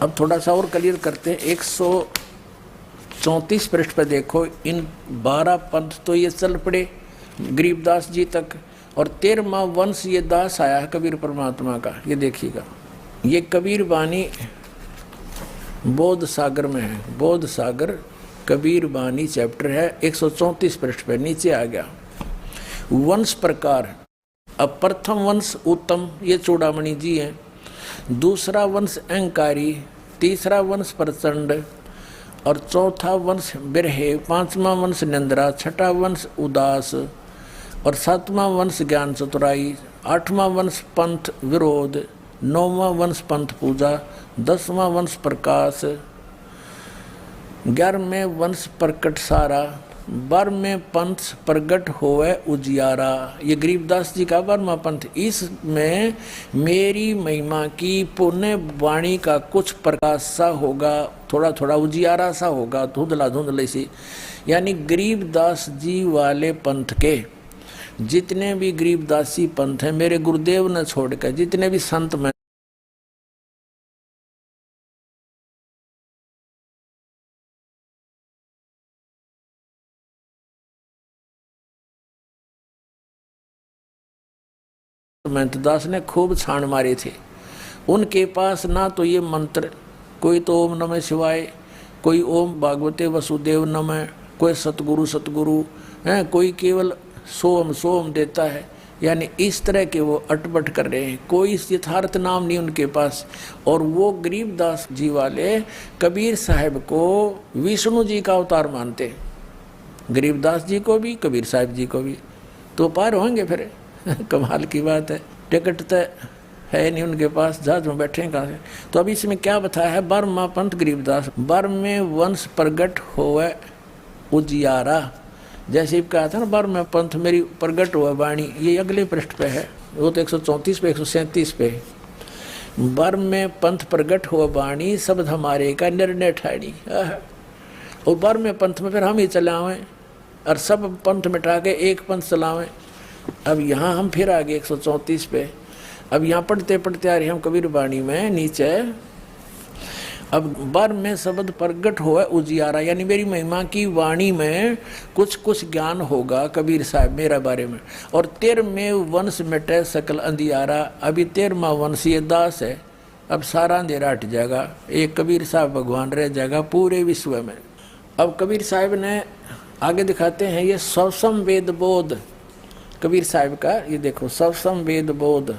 अब थोड़ा सा और क्लियर करते हैं। 134 पृष्ठ पर देखो, इन 12 पंथ तो ये चल पड़े गरीबदास जी तक, और 13वां वंश ये दास आया है कबीर परमात्मा का। ये देखिएगा, ये कबीर वाणी बोध सागर में है, बोध सागर कबीर वाणी चैप्टर है, 134 पृष्ठ पे नीचे आ गया। वंश प्रकार, अब प्रथम वंश उत्तम, ये चूड़ामणि जी हैं। दूसरा वंश अहंकारी, तीसरा वंश प्रचंड, और चौथा वंश बिरहे, पांचवा वंश निंद्रा, छठा वंश उदास, और सातवां वंश ज्ञान चतुराई, आठवां वंश पंथ विरोध, नौवां वंश पंथ पूजा, 10वां वंश प्रकाश, 11वें वंश प्रकट सारा, 12वें पंथ प्रगट होवे उजियारा। ये गरीबदास जी का 12वां पंथ। इसमें मेरी महिमा की पुण्य वाणी का कुछ प्रकाश सा होगा, थोड़ा थोड़ा उजियारा सा होगा, धुंधला धुंधले सी। यानी गरीबदास जी वाले पंथ के जितने भी गरीबदासी पंथ हैं, मेरे गुरुदेव ने छोड़कर जितने भी संत में महंतदास ने खूब छाण मारे थे, उनके पास ना तो ये मंत्र, कोई तो ओम नमः शिवाय, कोई ओम भागवते वसुदेव नमः, कोई सतगुरु सतगुरु हैं, कोई केवल सोम सोम देता है। यानी इस तरह के वो अटपट कर रहे हैं, कोई यथार्थ नाम नहीं उनके पास। और वो गरीबदास जी वाले कबीर साहब को विष्णु जी का अवतार मानते, गरीबदास जी को भी कबीर साहब जी को भी। तो पार होंगे फिर कमाल की बात है। टिकट तो है नहीं उनके पास, जहाज में बैठे कहाँ से। तो अभी इसमें क्या बताया है, 12वां पंथ गरीबदास, 12वें वंश प्रगट होवे उजियारा। जैसे कहा था ना, 12वें पंथ मेरी प्रगट हुआ वाणी, ये अगले पृष्ठ पे है, वो तो 134 पे 137 पे। 12वें पंथ प्रगट हुआ वाणी, शब्द हमारे का निर्णय ठाणी। और 12वें पंथ में फिर हम ही चलावें, और सब पंथ मिटा के एक पंथ चलावें। अब यहाँ हम फिर आगे 134 पे, अब यहाँ पढ़ते पढ़ते आ रहे हम कबीर वाणी में नीचे। अब 12वें शब्द प्रगट हुआ उजियारा, यानी मेरी महिमा की वाणी में कुछ कुछ ज्ञान होगा कबीर साहब मेरा बारे में। और 13वें वंश मिटे सकल अंधियारा। अभी 13वां वंश ये दास है, अब सारा अंधेरा हट जाएगा, एक कबीर साहब भगवान रह जाएगा पूरे विश्व में। अब कबीर साहब ने आगे दिखाते हैं, ये सवसम वेद बोध कबीर साहब का, ये देखो सवसम वेद बोध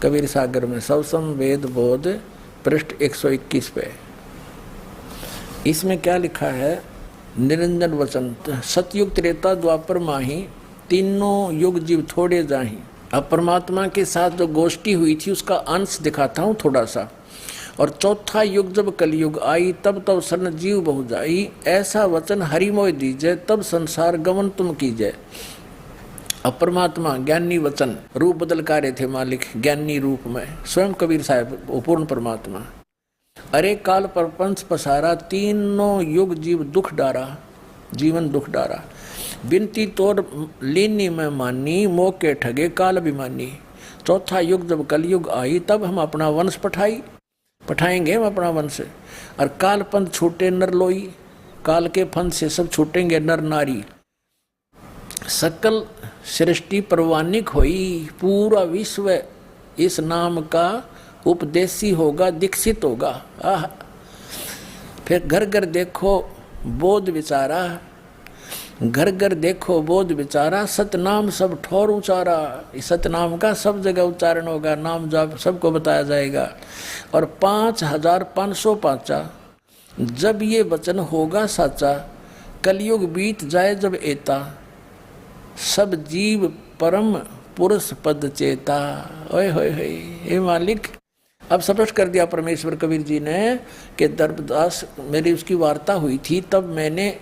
कबीर सागर में, सवसम वेद बोध पृष्ठ 121 पे। इसमें क्या लिखा है, निरंजन वचन, सतयुग त्रेता द्वापर माही, तीनों युग जीव थोड़े जाही। अब परमात्मा के साथ जो गोष्ठी हुई थी उसका अंश दिखाता हूँ थोड़ा सा। और चौथा युग जब कलयुग आई, तब तब शरण जीव बहु जाई, ऐसा वचन हरि मोय दीजय, तब संसार गमन तुम कीजय। अब परमात्मा ज्ञानी वचन रूप बदल कर रहे थे मालिक, ज्ञानी रूप में स्वयं कबीर साहब पूर्ण परमात्मा। अरे काल परपंच पसारा, तीनों युग जीव दुख डारा, जीवन दुख डारा। बिनती तोर लीनी में मानी, मोके ठगे काल अभिमानी। चौथा युग जब कलयुग आई, तब हम अपना वंश पठाएंगे हम अपना वंश। और काल पंथ छूटे नर लोई, काल के पंथ से सब छूटेंगे नर नारी। सकल सृष्टि परवानिक होई, पूरा विश्व इस नाम का उपदेशी होगा, दीक्षित होगा। फिर घर घर देखो बोध विचारा, घर घर देखो बोध विचारा, सतनाम सब ठोर उचारा। इस सतनाम का सब जगह उच्चारण होगा, नाम जाप सबको बताया जाएगा। और 5505 जब ये वचन होगा साचा, कलयुग बीत जाए जब एता, सब जीव परम पुरुष पद चेता। ओए होए होए, हे मालिक। अब स्पष्ट कर दिया परमेश्वर कबीर जी ने कि दरदास मेरी उसकी वार्ता हुई थी, तब मैंने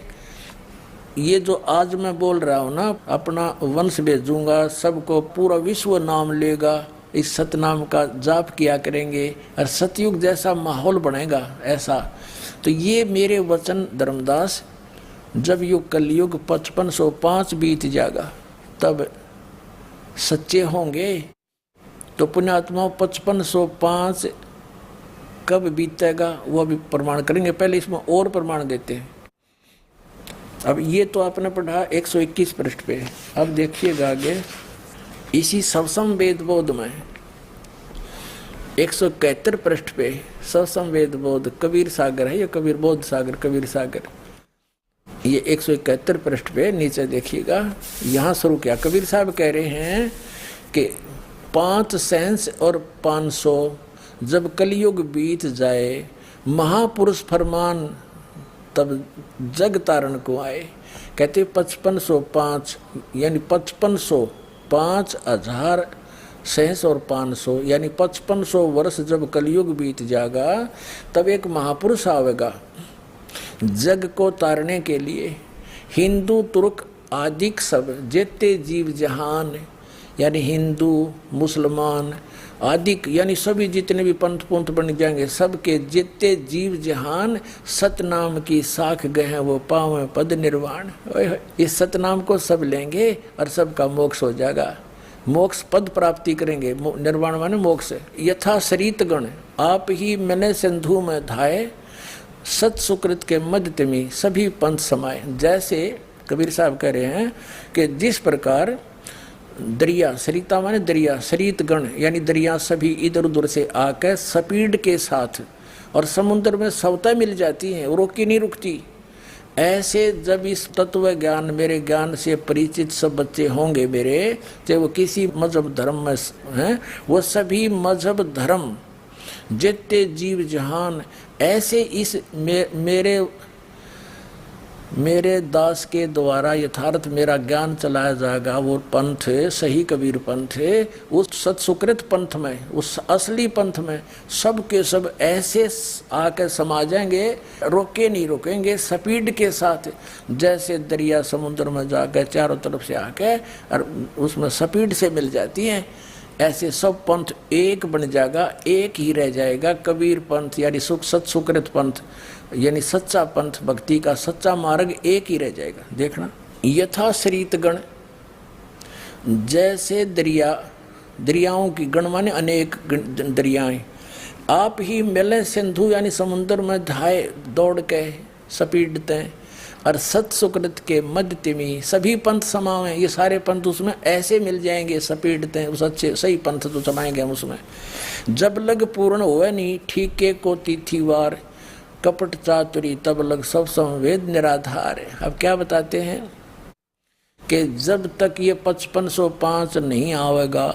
ये जो आज मैं बोल रहा हूँ ना, अपना वंश भेजूंगा, सबको पूरा विश्व नाम लेगा, इस सतनाम का जाप किया करेंगे, और सतयुग जैसा माहौल बनेगा ऐसा। तो ये मेरे वचन धर्मदास, जब युग कलयुग 5505 बीत जाएगा तब सच्चे होंगे। तो पुण्यात्मा 5505 कब बीतेगा वो अभी प्रमाण करेंगे, पहले इसमें और प्रमाण देते हैं। अब ये तो आपने पढ़ा 121 पृष्ठ पे। अब देखिएगा आगे इसी सवसम वेद बोध में 171 पृष्ठ पे सवसम वेद बोध कबीर सागर है, ये कबीर बोध सागर कबीर सागर, ये 171 पृष्ठ पे नीचे देखिएगा। यहाँ शुरू किया, कबीर साहब कह रहे हैं कि 5 सेंस और 500 जब कलयुग बीत जाए, महापुरुष फरमान तब जग तारण को आए। कहते 5505 यानी 5500 5000 सहस और 500 यानी 5500 वर्ष जब कलयुग बीत जाएगा, तब एक महापुरुष आवेगा जग को तारने के लिए। हिंदू तुर्क आदिक सब जितने जीव जहान यानी हिंदू मुसलमान आदिक यानी सभी जितने भी पंथ पुंथ बन जाएंगे, सबके जितने जीव जहान सतनाम की साख गए हैं वो पावें पद निर्वाण। इस सतनाम को सब लेंगे और सबका मोक्ष हो जाएगा, मोक्ष पद प्राप्ति करेंगे। निर्वाण माने मोक्ष। यथा सरित गण आप ही मैंने सिंधु में धाये, सत सुकृत के मध्य में सभी पंथ समाये। जैसे कबीर साहब कह रहे हैं कि जिस प्रकार दरिया, सरिता माने दरिया, सरित गण यानी दरिया सभी इधर उधर से आकर स्पीड के साथ और समुद्र में सवता मिल जाती हैं, रोकी नहीं रुकती। ऐसे जब इस तत्व ज्ञान मेरे ज्ञान से परिचित सब बच्चे होंगे मेरे, चाहे वो किसी मजहब धर्म में हैं, वो सभी मजहब धर्म जितने जीव जहान ऐसे इस मेरे दास के द्वारा यथार्थ मेरा ज्ञान चलाया जाएगा। वो पंथ सही कबीर पंथ उस सत्सुकृत पंथ में, उस असली पंथ में सब के सब ऐसे आकर समा जाएंगे, रोके नहीं रुकेंगे, स्पीड के साथ। जैसे दरिया समुद्र में जाकर चारों तरफ से आकर और उसमें स्पीड से मिल जाती हैं, ऐसे सब पंथ एक बन जाएगा, एक ही रह जाएगा कबीर पंथ यानी सत्सुकृत पंथ यानी सच्चा पंथ, भक्ति का सच्चा मार्ग एक ही रह जाएगा। देखना यथा सरित गण जैसे दरिया, दरियाओं की गण माने अनेक दरियाएं, आप ही मिले सिंधु यानी समुद्र में धाये दौड़ के सपीडते और सत्सुकृत के मध्य में सभी पंथ समावे। ये सारे पंथ उसमें ऐसे मिल जाएंगे, सपीडते हैं उस अच्छे सही पंथ तो समाएंगे हम उसमें। जब लग पूर्ण हुए नहीं ठीके को तिथिवार, कपट चातुरी तब लग सब संवेद निराधार। अब क्या बताते हैं कि जब तक ये 5505 नहीं आवेगा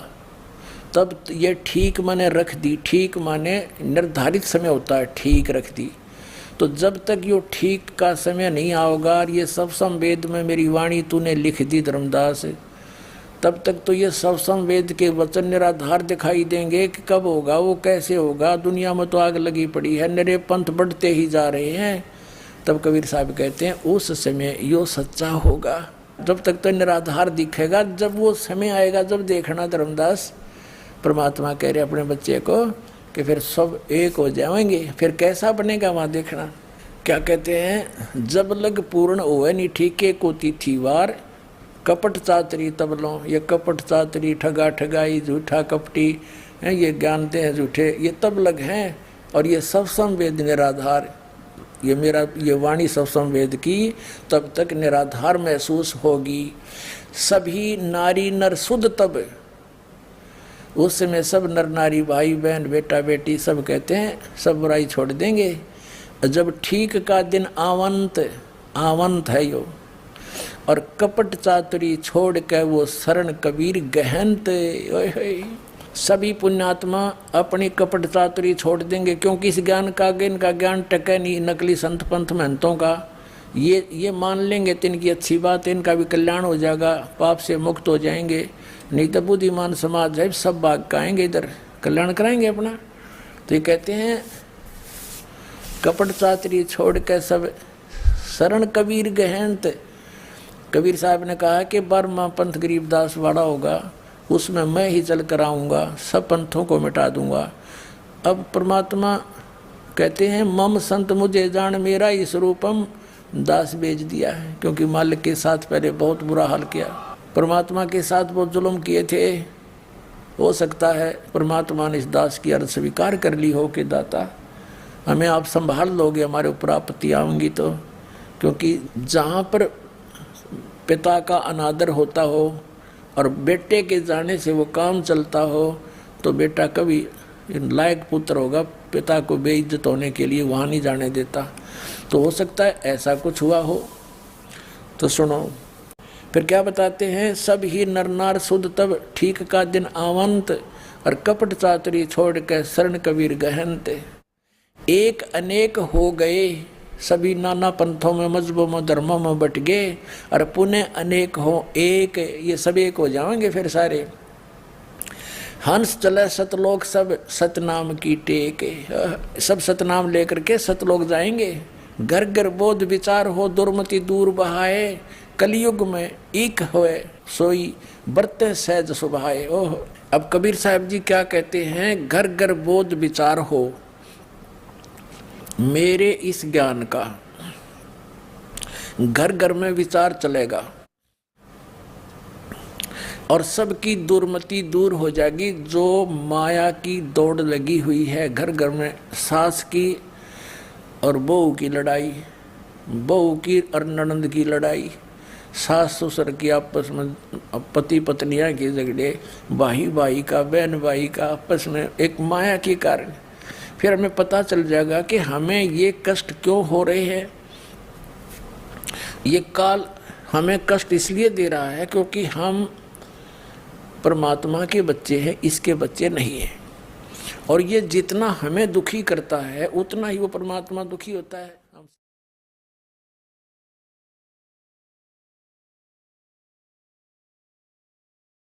तब ये ठीक माने रख दी, ठीक माने निर्धारित समय होता है, ठीक रख दी। तो जब तक ये ठीक का समय नहीं आएगा और ये सब संवेद में मेरी वाणी तूने लिख दी धर्मदास, तब तक तो ये सब संवेद के वचन निराधार दिखाई देंगे कि कब होगा, वो कैसे होगा। दुनिया में तो आग लगी पड़ी है, नरे पंथ बढ़ते ही जा रहे हैं। तब कबीर साहब कहते हैं उस समय यो सच्चा होगा। जब तक तो निराधार दिखेगा, जब वो समय आएगा जब देखना धर्मदास, परमात्मा कह रहे अपने बच्चे को कि फिर सब एक हो जाएंगे। फिर कैसा बनेगा वहाँ देखना। क्या कहते हैं, जब लग पूर्ण होए नहीं ठीके को तिथिवार, कपट चातरी तबलों। ये कपट चातरी, ठगा ठगाई, झूठा कपटी हैं, ये जानते हैं झूठे, ये तब लग हैं। और ये सब संवेद निराधार, ये मेरा ये वाणी सब संवेद की तब तक निराधार महसूस होगी। सभी नारी नर शुद्ध तब, उस समय सब नर नारी भाई बहन बेटा बेटी सब कहते हैं सब बुराई छोड़ देंगे। जब ठीक का दिन आवंत है यो, और कपट चातुरी छोड़ के वो शरण कबीर गहनत। सभी पुण्यात्मा अपनी कपट चातुरी छोड़ देंगे, क्योंकि इस ज्ञान का इनका ज्ञान टके नहीं नकली संत पंथ महंतों का। ये मान लेंगे तो इनकी अच्छी बात है, इनका भी कल्याण हो जाएगा, पाप से मुक्त हो जाएंगे। नहीं तो बुद्धिमान समाज है सब भाग काएंगे, इधर कल्याण कराएंगे अपना। तो ये कहते हैं कपट चातरी छोड़ के सब शरण कबीर गहनत। कबीर साहब ने कहा कि 12वां पंथ गरीबदास वाड़ा होगा, उसमें मैं ही चल कर आऊँगा, सब पंथों को मिटा दूंगा। अब परमात्मा कहते हैं मम संत मुझे जान, मेरा ही स्वरूपम दास बेच दिया है। क्योंकि मालिक के साथ पहले बहुत बुरा हाल किया, परमात्मा के साथ बहुत जुल्म किए थे। हो सकता है परमात्मा ने इस दास की अर्ज स्वीकार कर ली हो कि दाता हमें आप संभाल लोगे, हमारे ऊपर आपत्ति आऊंगी तो। क्योंकि जहाँ पर पिता का अनादर होता हो और बेटे के जाने से वो काम चलता हो, तो बेटा कभी लायक पुत्र होगा, पिता को बेइज्जत होने के लिए वहाँ नहीं जाने देता। तो हो सकता है ऐसा कुछ हुआ हो। तो सुनो फिर क्या बताते हैं, सब ही नर नार शुद्ध तब ठीक का दिन आवंत, और कपट चातरी छोड़ के शरण कबीर गहनत। एक अनेक हो गए सभी नाना पंथों में मजहबों में धर्मों में बट गए, और पुनः अनेक हो एक, ये सब एक हो जाएंगे फिर सारे। हंस चले सतलोक सब सतनाम की टेक, सब सतनाम लेकर के सतलोक जाएंगे। घर घर बोध विचार हो दुर्मति दूर बहाए, कलयुग में एक होए सोई बरते सहज सुभाए। ओह, अब कबीर साहब जी क्या कहते हैं, घर घर बोध विचार हो मेरे इस ज्ञान का, घर घर में विचार चलेगा और सबकी दुर्मति दूर हो जाएगी। जो माया की दौड़ लगी हुई है घर घर में, सास की और बहू की लड़ाई, बहू की और ननंद की लड़ाई, सास ससुर की आपस में, पति पत्नियां के झगड़े, भाई भाई का, बहन भाई का आपस में, एक माया के कारण। फिर हमें पता चल जाएगा कि हमें ये कष्ट क्यों हो रहे हैं। ये काल हमें कष्ट इसलिए दे रहा है क्योंकि हम परमात्मा के बच्चे हैं, इसके बच्चे नहीं हैं। और ये जितना हमें दुखी करता है उतना ही वो परमात्मा दुखी होता है।